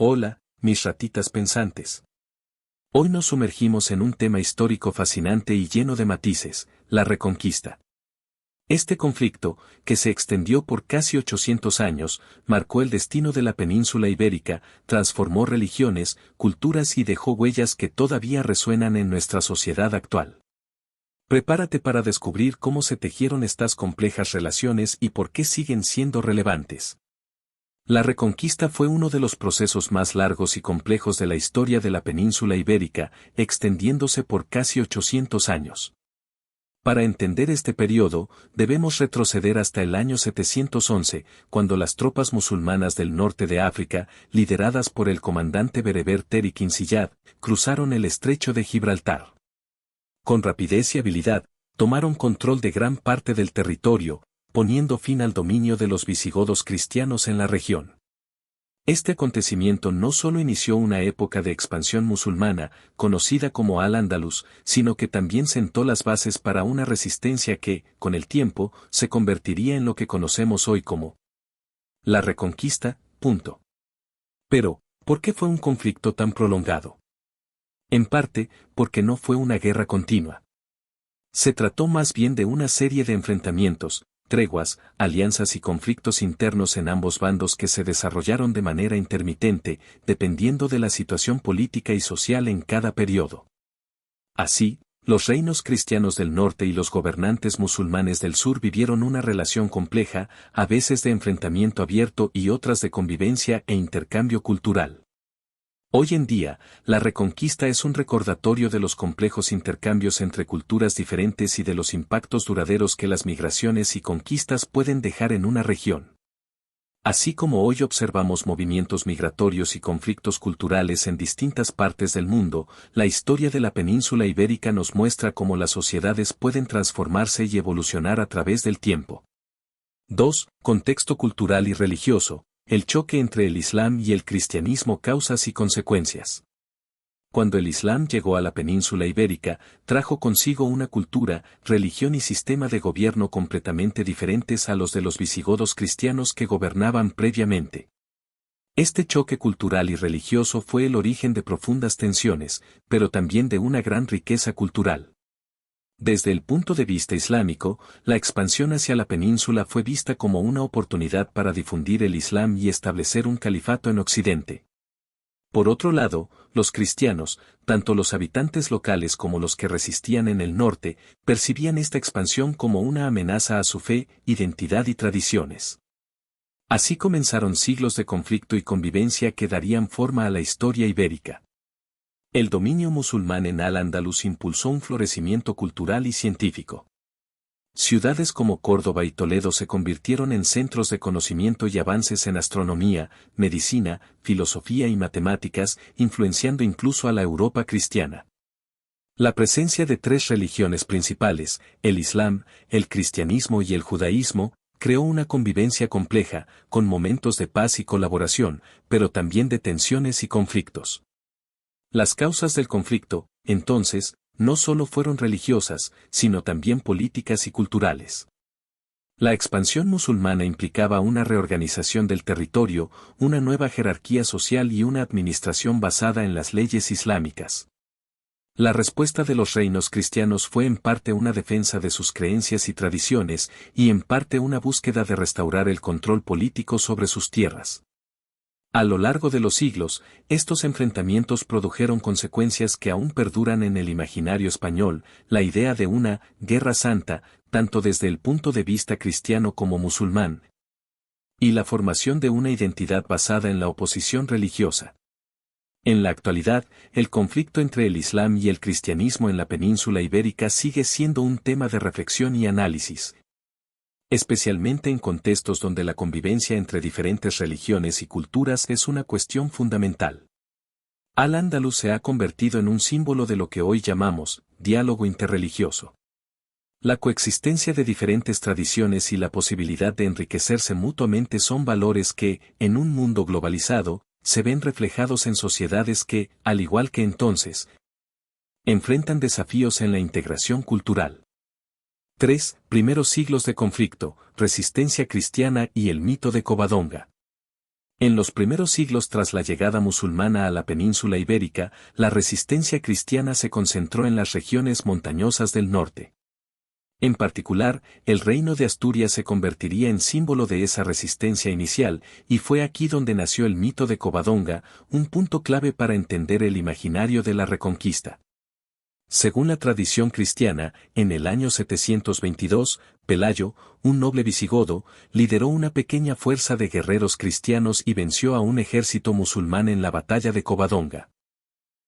Hola, mis ratitas pensantes. Hoy nos sumergimos en un tema histórico fascinante y lleno de matices, la Reconquista. Este conflicto, que se extendió por casi 800 años, marcó el destino de la península ibérica, transformó religiones, culturas y dejó huellas que todavía resuenan en nuestra sociedad actual. Prepárate para descubrir cómo se tejieron estas complejas relaciones y por qué siguen siendo relevantes. La Reconquista fue uno de los procesos más largos y complejos de la historia de la península ibérica, extendiéndose por casi 800 años. Para entender este periodo, debemos retroceder hasta el año 711, cuando las tropas musulmanas del norte de África, lideradas por el comandante bereber Tariq ibn Ziyad, cruzaron el estrecho de Gibraltar. Con rapidez y habilidad, tomaron control de gran parte del territorio, poniendo fin al dominio de los visigodos cristianos en la región. Este acontecimiento no solo inició una época de expansión musulmana, conocida como Al-Ándalus, sino que también sentó las bases para una resistencia que, con el tiempo, se convertiría en lo que conocemos hoy como la Reconquista. Pero, ¿por qué fue un conflicto tan prolongado? En parte, porque no fue una guerra continua. Se trató más bien de una serie de enfrentamientos, treguas, alianzas y conflictos internos en ambos bandos que se desarrollaron de manera intermitente, dependiendo de la situación política y social en cada periodo. Así, los reinos cristianos del norte y los gobernantes musulmanes del sur vivieron una relación compleja, a veces de enfrentamiento abierto y otras de convivencia e intercambio cultural. Hoy en día, la Reconquista es un recordatorio de los complejos intercambios entre culturas diferentes y de los impactos duraderos que las migraciones y conquistas pueden dejar en una región. Así como hoy observamos movimientos migratorios y conflictos culturales en distintas partes del mundo, la historia de la península ibérica nos muestra cómo las sociedades pueden transformarse y evolucionar a través del tiempo. 2. Contexto cultural y religioso. El choque entre el Islam y el cristianismo, causas y consecuencias. Cuando el Islam llegó a la península ibérica, trajo consigo una cultura, religión y sistema de gobierno completamente diferentes a los de los visigodos cristianos que gobernaban previamente. Este choque cultural y religioso fue el origen de profundas tensiones, pero también de una gran riqueza cultural. Desde el punto de vista islámico, la expansión hacia la península fue vista como una oportunidad para difundir el Islam y establecer un califato en Occidente. Por otro lado, los cristianos, tanto los habitantes locales como los que resistían en el norte, percibían esta expansión como una amenaza a su fe, identidad y tradiciones. Así comenzaron siglos de conflicto y convivencia que darían forma a la historia ibérica. El dominio musulmán en Al-Ándalus impulsó un florecimiento cultural y científico. Ciudades como Córdoba y Toledo se convirtieron en centros de conocimiento y avances en astronomía, medicina, filosofía y matemáticas, influenciando incluso a la Europa cristiana. La presencia de tres religiones principales, el Islam, el cristianismo y el judaísmo, creó una convivencia compleja, con momentos de paz y colaboración, pero también de tensiones y conflictos. Las causas del conflicto, entonces, no solo fueron religiosas, sino también políticas y culturales. La expansión musulmana implicaba una reorganización del territorio, una nueva jerarquía social y una administración basada en las leyes islámicas. La respuesta de los reinos cristianos fue en parte una defensa de sus creencias y tradiciones, y en parte una búsqueda de restaurar el control político sobre sus tierras. A lo largo de los siglos, estos enfrentamientos produjeron consecuencias que aún perduran en el imaginario español, la idea de una guerra santa, tanto desde el punto de vista cristiano como musulmán, y la formación de una identidad basada en la oposición religiosa. En la actualidad, el conflicto entre el Islam y el cristianismo en la península ibérica sigue siendo un tema de reflexión y análisis, especialmente en contextos donde la convivencia entre diferentes religiones y culturas es una cuestión fundamental. Al-Ándalus se ha convertido en un símbolo de lo que hoy llamamos diálogo interreligioso. La coexistencia de diferentes tradiciones y la posibilidad de enriquecerse mutuamente son valores que, en un mundo globalizado, se ven reflejados en sociedades que, al igual que entonces, enfrentan desafíos en la integración cultural. 3. Primeros siglos de conflicto, resistencia cristiana y el mito de Covadonga. En los primeros siglos tras la llegada musulmana a la península ibérica, la resistencia cristiana se concentró en las regiones montañosas del norte. En particular, el reino de Asturias se convertiría en símbolo de esa resistencia inicial, y fue aquí donde nació el mito de Covadonga, un punto clave para entender el imaginario de la Reconquista. Según la tradición cristiana, en el año 722, Pelayo, un noble visigodo, lideró una pequeña fuerza de guerreros cristianos y venció a un ejército musulmán en la batalla de Covadonga.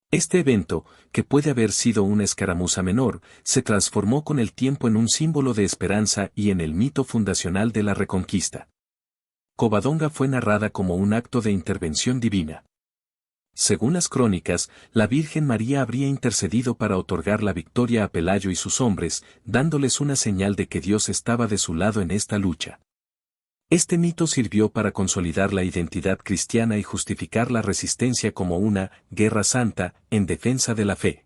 Este evento, que puede haber sido una escaramuza menor, se transformó con el tiempo en un símbolo de esperanza y en el mito fundacional de la Reconquista. Covadonga fue narrada como un acto de intervención divina. Según las crónicas, la Virgen María habría intercedido para otorgar la victoria a Pelayo y sus hombres, dándoles una señal de que Dios estaba de su lado en esta lucha. Este mito sirvió para consolidar la identidad cristiana y justificar la resistencia como una guerra santa en defensa de la fe.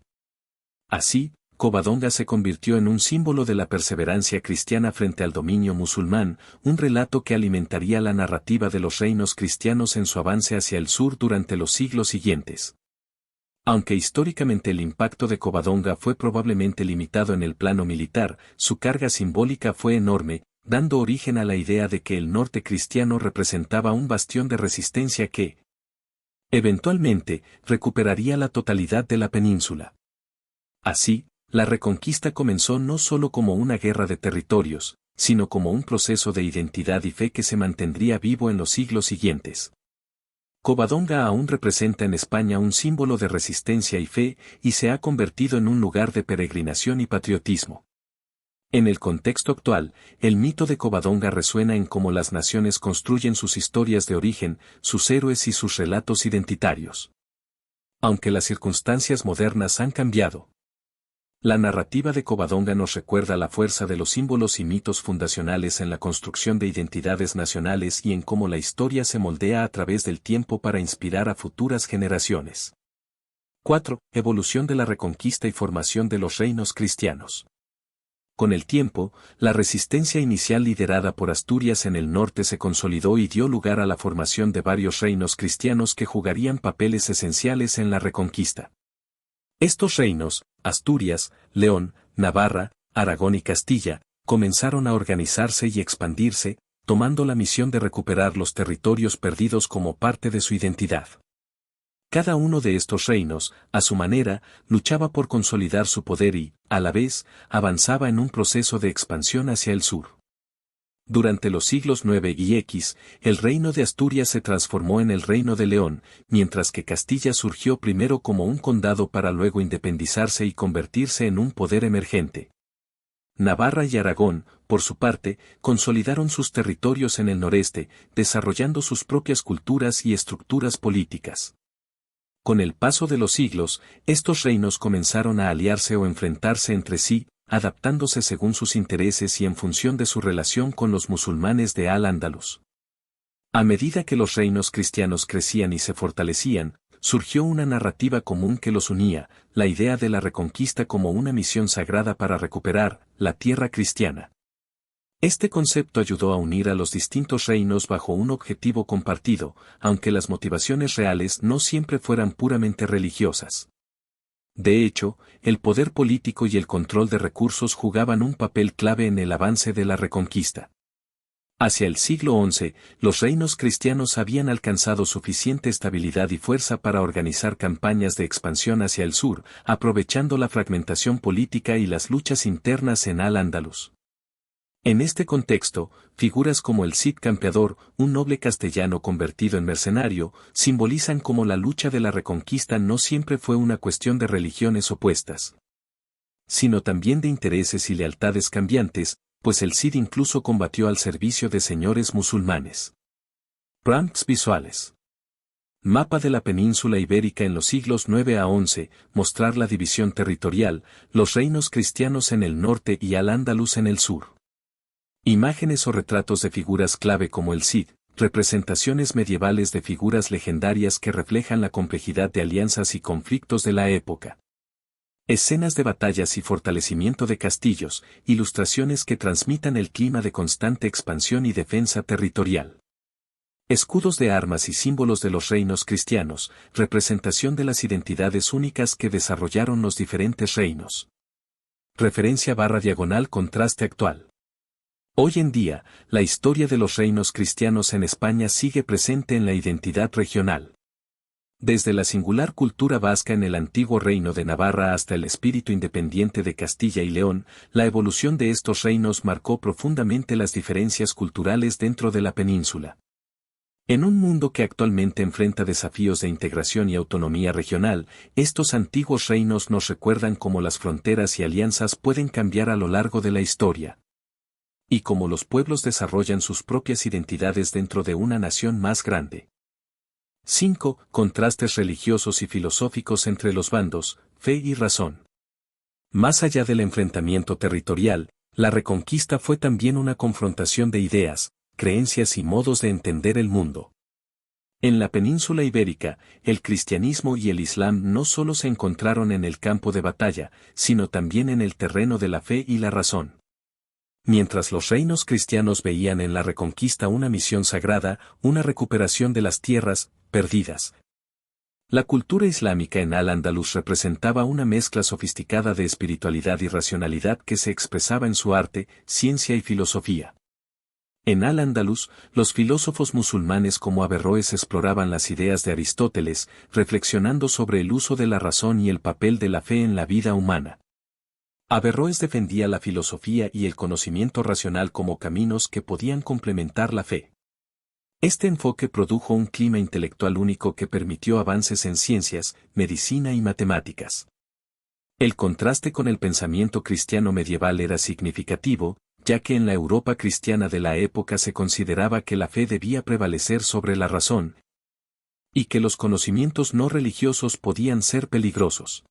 Así, Covadonga se convirtió en un símbolo de la perseverancia cristiana frente al dominio musulmán, un relato que alimentaría la narrativa de los reinos cristianos en su avance hacia el sur durante los siglos siguientes. Aunque históricamente el impacto de Covadonga fue probablemente limitado en el plano militar, su carga simbólica fue enorme, dando origen a la idea de que el norte cristiano representaba un bastión de resistencia que, eventualmente, recuperaría la totalidad de la península. Así, la Reconquista comenzó no solo como una guerra de territorios, sino como un proceso de identidad y fe que se mantendría vivo en los siglos siguientes. Covadonga aún representa en España un símbolo de resistencia y fe, y se ha convertido en un lugar de peregrinación y patriotismo. En el contexto actual, el mito de Covadonga resuena en cómo las naciones construyen sus historias de origen, sus héroes y sus relatos identitarios. Aunque las circunstancias modernas han cambiado, la narrativa de Covadonga nos recuerda la fuerza de los símbolos y mitos fundacionales en la construcción de identidades nacionales y en cómo la historia se moldea a través del tiempo para inspirar a futuras generaciones. 4. Evolución de la Reconquista y formación de los reinos cristianos. Con el tiempo, la resistencia inicial liderada por Asturias en el norte se consolidó y dio lugar a la formación de varios reinos cristianos que jugarían papeles esenciales en la Reconquista. Estos reinos, Asturias, León, Navarra, Aragón y Castilla, comenzaron a organizarse y expandirse, tomando la misión de recuperar los territorios perdidos como parte de su identidad. Cada uno de estos reinos, a su manera, luchaba por consolidar su poder y, a la vez, avanzaba en un proceso de expansión hacia el sur. Durante los siglos IX y X, el reino de Asturias se transformó en el reino de León, mientras que Castilla surgió primero como un condado para luego independizarse y convertirse en un poder emergente. Navarra y Aragón, por su parte, consolidaron sus territorios en el noreste, desarrollando sus propias culturas y estructuras políticas. Con el paso de los siglos, estos reinos comenzaron a aliarse o enfrentarse entre sí, adaptándose según sus intereses y en función de su relación con los musulmanes de Al-Ándalus. A medida que los reinos cristianos crecían y se fortalecían, surgió una narrativa común que los unía, la idea de la Reconquista como una misión sagrada para recuperar la tierra cristiana. Este concepto ayudó a unir a los distintos reinos bajo un objetivo compartido, aunque las motivaciones reales no siempre fueran puramente religiosas. De hecho, el poder político y el control de recursos jugaban un papel clave en el avance de la Reconquista. Hacia el siglo XI, los reinos cristianos habían alcanzado suficiente estabilidad y fuerza para organizar campañas de expansión hacia el sur, aprovechando la fragmentación política y las luchas internas en Al-Ándalus. En este contexto, figuras como el Cid Campeador, un noble castellano convertido en mercenario, simbolizan cómo la lucha de la Reconquista no siempre fue una cuestión de religiones opuestas, sino también de intereses y lealtades cambiantes, pues el Cid incluso combatió al servicio de señores musulmanes. Prompts visuales. Mapa de la península ibérica en los siglos IX a XI, mostrar la división territorial, los reinos cristianos en el norte y Al-Ándalus en el sur. Imágenes o retratos de figuras clave como el Cid, representaciones medievales de figuras legendarias que reflejan la complejidad de alianzas y conflictos de la época. Escenas de batallas y fortalecimiento de castillos, ilustraciones que transmitan el clima de constante expansión y defensa territorial. Escudos de armas y símbolos de los reinos cristianos, representación de las identidades únicas que desarrollaron los diferentes reinos. Referencia / contraste actual. Hoy en día, la historia de los reinos cristianos en España sigue presente en la identidad regional. Desde la singular cultura vasca en el antiguo reino de Navarra hasta el espíritu independiente de Castilla y León, la evolución de estos reinos marcó profundamente las diferencias culturales dentro de la península. En un mundo que actualmente enfrenta desafíos de integración y autonomía regional, estos antiguos reinos nos recuerdan cómo las fronteras y alianzas pueden cambiar a lo largo de la historia. Y cómo los pueblos desarrollan sus propias identidades dentro de una nación más grande. 5. Contrastes religiosos y filosóficos entre los bandos, fe y razón. Más allá del enfrentamiento territorial, la Reconquista fue también una confrontación de ideas, creencias y modos de entender el mundo. En la península ibérica, el cristianismo y el islam no solo se encontraron en el campo de batalla, sino también en el terreno de la fe y la razón. Mientras los reinos cristianos veían en la Reconquista una misión sagrada, una recuperación de las tierras perdidas. La cultura islámica en Al-Ándalus representaba una mezcla sofisticada de espiritualidad y racionalidad que se expresaba en su arte, ciencia y filosofía. En Al-Ándalus, los filósofos musulmanes como Averroes exploraban las ideas de Aristóteles, reflexionando sobre el uso de la razón y el papel de la fe en la vida humana. Averroes defendía la filosofía y el conocimiento racional como caminos que podían complementar la fe. Este enfoque produjo un clima intelectual único que permitió avances en ciencias, medicina y matemáticas. El contraste con el pensamiento cristiano medieval era significativo, ya que en la Europa cristiana de la época se consideraba que la fe debía prevalecer sobre la razón, y que los conocimientos no religiosos podían ser peligrosos.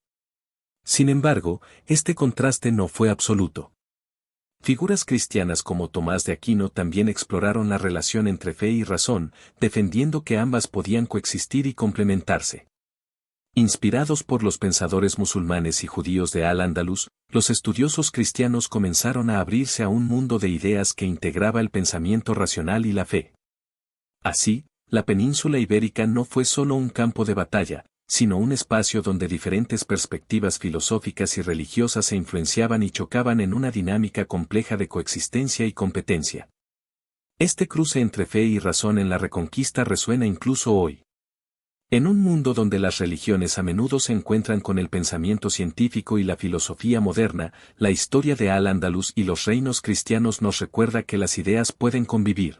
Sin embargo, este contraste no fue absoluto. Figuras cristianas como Tomás de Aquino también exploraron la relación entre fe y razón, defendiendo que ambas podían coexistir y complementarse. Inspirados por los pensadores musulmanes y judíos de Al-Ándalus, los estudiosos cristianos comenzaron a abrirse a un mundo de ideas que integraba el pensamiento racional y la fe. Así, la península ibérica no fue solo un campo de batalla, sino un espacio donde diferentes perspectivas filosóficas y religiosas se influenciaban y chocaban en una dinámica compleja de coexistencia y competencia. Este cruce entre fe y razón en la Reconquista resuena incluso hoy. En un mundo donde las religiones a menudo se encuentran con el pensamiento científico y la filosofía moderna, la historia de Al-Ándalus y los reinos cristianos nos recuerda que las ideas pueden convivir,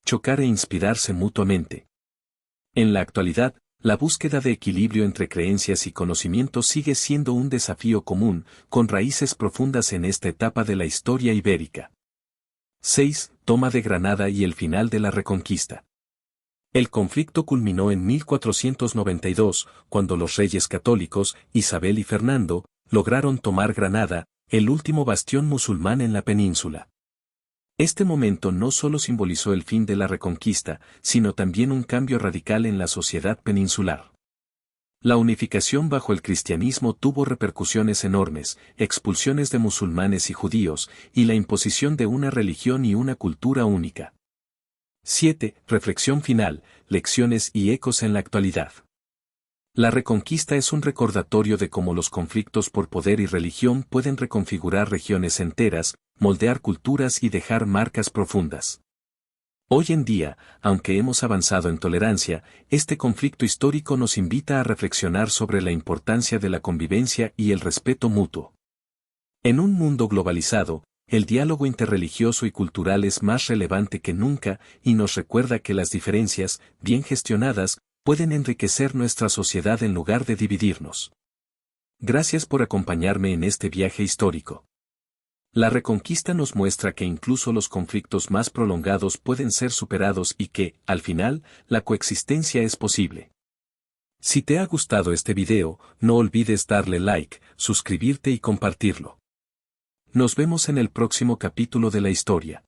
chocar e inspirarse mutuamente. En la actualidad, la búsqueda de equilibrio entre creencias y conocimiento sigue siendo un desafío común, con raíces profundas en esta etapa de la historia ibérica. 6. Toma de Granada y el final de la Reconquista. El conflicto culminó en 1492, cuando los reyes católicos, Isabel y Fernando, lograron tomar Granada, el último bastión musulmán en la península. Este momento no solo simbolizó el fin de la Reconquista, sino también un cambio radical en la sociedad peninsular. La unificación bajo el cristianismo tuvo repercusiones enormes, expulsiones de musulmanes y judíos, y la imposición de una religión y una cultura única. 7. Reflexión final, lecciones y ecos en la actualidad. La Reconquista es un recordatorio de cómo los conflictos por poder y religión pueden reconfigurar regiones enteras, moldear culturas y dejar marcas profundas. Hoy en día, aunque hemos avanzado en tolerancia, este conflicto histórico nos invita a reflexionar sobre la importancia de la convivencia y el respeto mutuo. En un mundo globalizado, el diálogo interreligioso y cultural es más relevante que nunca y nos recuerda que las diferencias, bien gestionadas, pueden enriquecer nuestra sociedad en lugar de dividirnos. Gracias por acompañarme en este viaje histórico. La Reconquista nos muestra que incluso los conflictos más prolongados pueden ser superados y que, al final, la coexistencia es posible. Si te ha gustado este video, no olvides darle like, suscribirte y compartirlo. Nos vemos en el próximo capítulo de la historia.